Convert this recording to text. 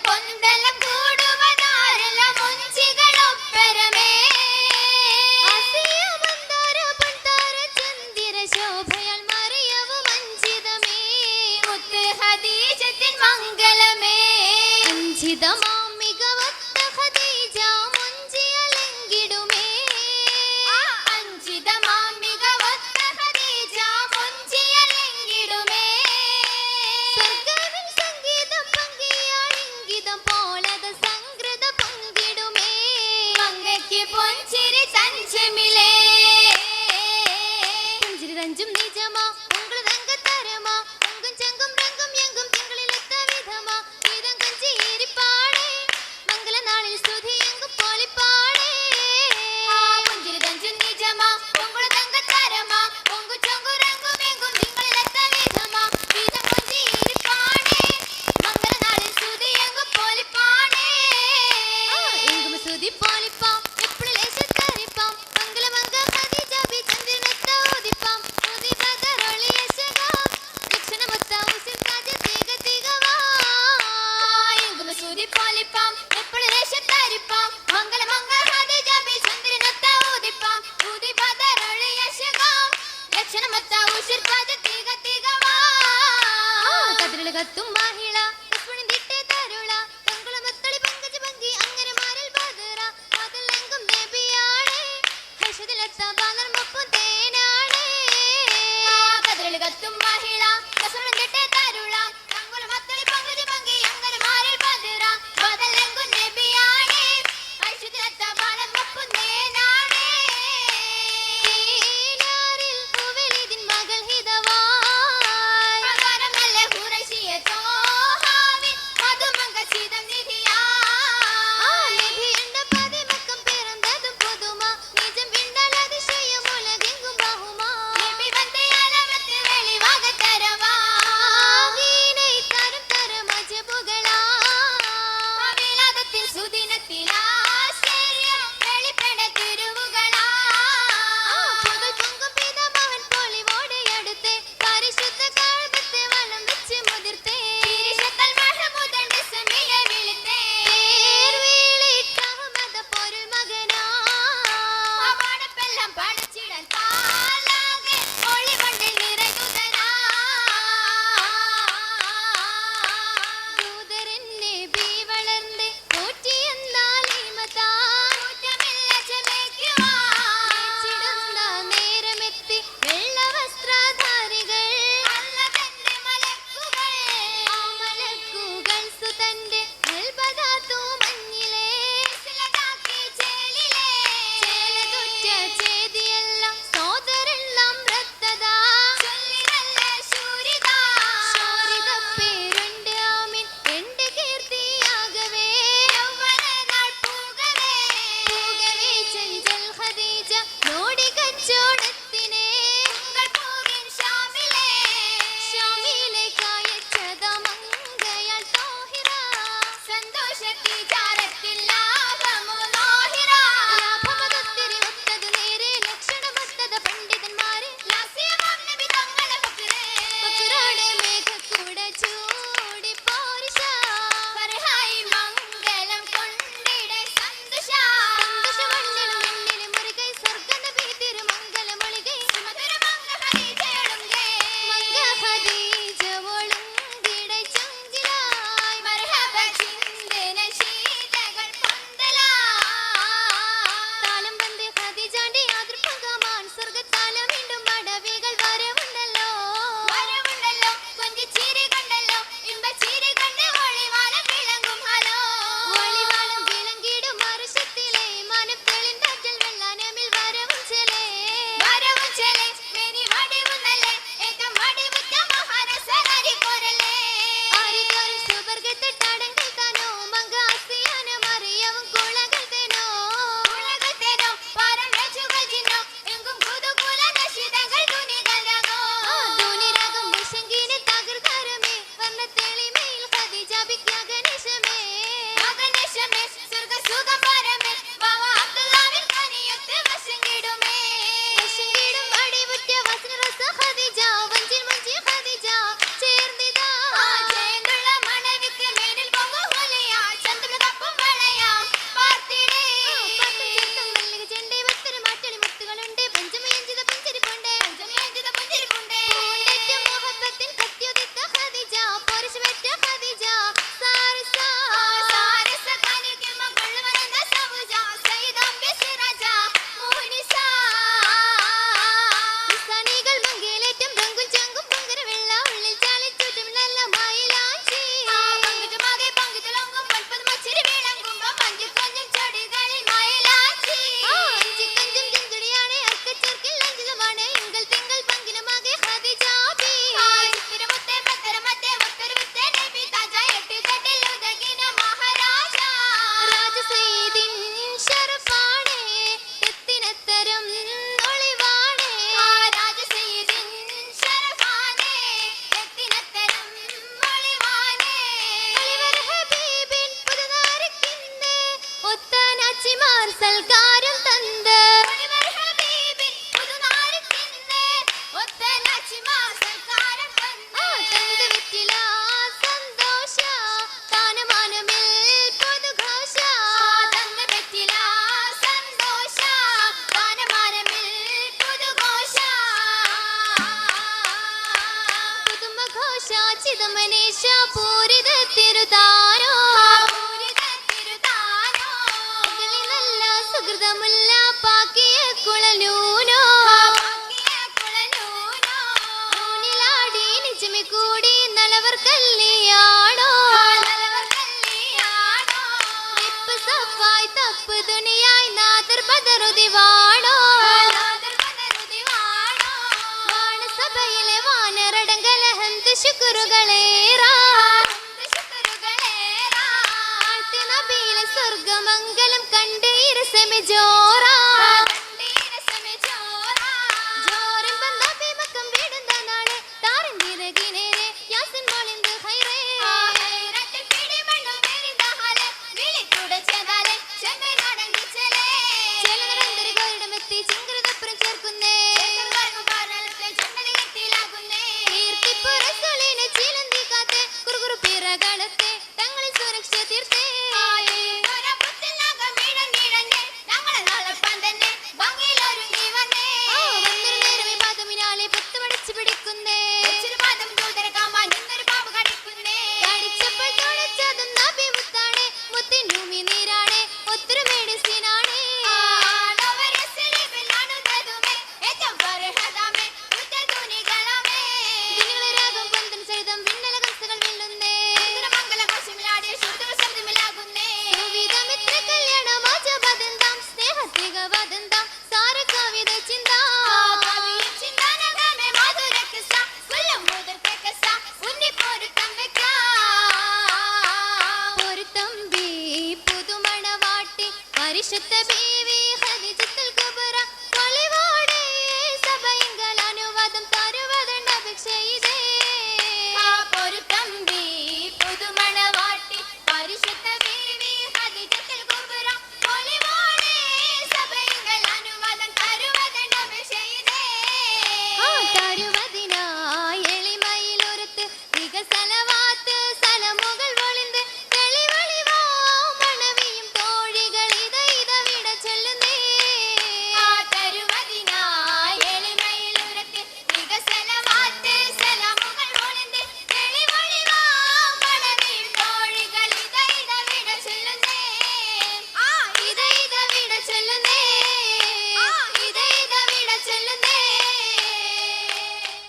പൊന്തലം കൂടുവതാരെല്ലാം മുഞ്ചികളൊപ്പരമേ അസിയ മന്ദാര പന്താര ചന്ദ്ര ശോഭയാൽ മറിയവും അഞ്ചിതമേ മുത്ത് ഖദീജത്തിൻ മംഗളമേ അഞ്ചിതമാ മികവത്ത ഖദീജ മുഞ്ചിയലങ്കിടുമേ അഞ്ചിതമാ മികവത്ത ഖദീജ മുഞ്ചിയലങ്കിടുമേ സ്വർഗ്ഗവിൽ സംഗീതം പങ്കിയാളിംഗിതം പോലത് സംഗൃത പങ്കിടുമേ മങ്കയ്ക്ക് പൊൻചിരി തഞ്ചമിലേ പുഞ്ചിരി തഞ്ചും നിജമാ ഉങ്കൾ രംഗത്തരമാ ഉങ്കും ചങ്കും രംഗും എങ്കും തിങ്കളിലെത്ത വിധമാ ഗീതം കഞ്ചിരിപ്പാടേ മംഗളനാളിൽ സ്തുതി എങ്കും പോളിപ്പാടേ പുഞ്ചിരി തഞ്ചും നിജമാ ഉങ്കൾ രംഗത്തരമാ ഉങ്കും ചങ്കും രംഗും എങ്കും തിങ്കളിലെത്ത വിധമാ ഗീതം കഞ്ചിരിപ്പാടേ മംഗളനാളിൽ സ്തുതി എങ്കും പോളിപ്പാടേ എങ്കും സ്തുതി പോളിപ്പാം എപ്പോഴും ലേശത്തരിപ്പാം മംഗളമംഗ ഖദീജ ബി ചന്ദ്രനൊത്ത ഉദിപ്പാം ഉദി ബദറൊളി യശകാം ലക്ഷണമൊത്ത ഉസിൽ കാജ തീക തീകവാ എങ്കും സ്തുതി പോളിപ്പാം എപ്പോഴും ലേശത്തരിപ്പാം മംഗളമംഗ ഖദീജ ബി ചന്ദ്രനൊത്ത ഉദിപ്പാം ഉദി ബദറൊളി യശകാം ലക്ഷണമൊത്ത ഉസിൽ കാജ തീക തീകവാ കതിരള കത്തും മാഹിള കസ്മണി ദിട്ടേ തരുള തങ്കുളമത്തളി പങ്കജ ഭംഗി അങ്ങനെ മാരൽ ബദറ അതിലെങ്കും ദേവിയാണേ ഹർഷത്തിലെത്ത ബാലർ മൊപ്പം തേനാണേ കതിരള കത്തും മാഹിള കസ്മണി ദിട്ടേ തരുള തങ്കുളമത്തളി പങ്കജ ഭംഗി അങ്ങനെ മാരൽ ബദറ അതിലെങ്കും ദേവിയാണേ ഹർഷത്തിലെത്ത ബാലർ മൊപ്പം തേനാണേ തേനാരിൽ ഹുവൈലിദിൻ മകൾ ഹിതവായ് പ്രകാരം നല്ല ഖുറൈശിയ തോഹാവിൻ മധുമംഗ സീതം നിധിയാ നിധി എന്ന പതിമക്കം പിറന്നതും പുതുമ നിജം വിണ്ടാൽ അതിശയം ഉലകെങ്കും ബഹുമാ നബി വந்தே അലമത്ത് വെളിവാക തരവാ വീണை തരം തരം അജബുകളാ അവിലാദത്തിൻ സുദിനത്തിൽ ആശ്ചര്യം വെളിപ്പെട തിരുവുകളാ പുതൽ പൊങ്കും പിതാമഹൻ പൊളിവോടെ അടുത്തേ പരിശുദ്ധ കാഴ്ബത്തെ വലം വെച്ച് മുതിർത്തേ തിരിശത്തൽ മഹമൂദന്റെ സമിയെ വിളിത്തേ വീളിട്ട അഹ്മദ പൊരുൾ മകനാ അവാടപ്പെല്ലാം പടച്ചിടാൻ പാലാകെ ഒളിവണ്ടിൽ നിറയുതനാ ദൂതരൻ നബി വളർന്ന് പോറ്റിയെന്നാലേ നല്ലവർ കല്യാണോ ഇപ്പ് സഫായി തപ്പ് ദുനിയായി നാദർ ബദറുദിവാണോ വാണസഭയിലെ വാനരടങ്കല ഹന്ത് ശുക്രുകളേറാ നബിയിലെ സ്വർഗമംഗലം കണ്ട് ഇരസമെ ജോറാ ജോറും ബന്ധ മക്കം വീടുന്ന നാളെ താരൻ തിരകിനേരെ യാസിൻ മോളിന്ത് ഹൈറേ ചെലനരന്തര ഗോരിടമെത്തി ചിങ്കരതപ്പുറം ചേർക്കുന്നേ കീർത്തിപ്പുറസുളിനെ ചിലന്തി കാത്തെ കുറുകുറു പിറകളത്തെ തങ്ങളിൽ സുരക്ഷ തീർത്തേ പരിശുദ്ധ ബീവി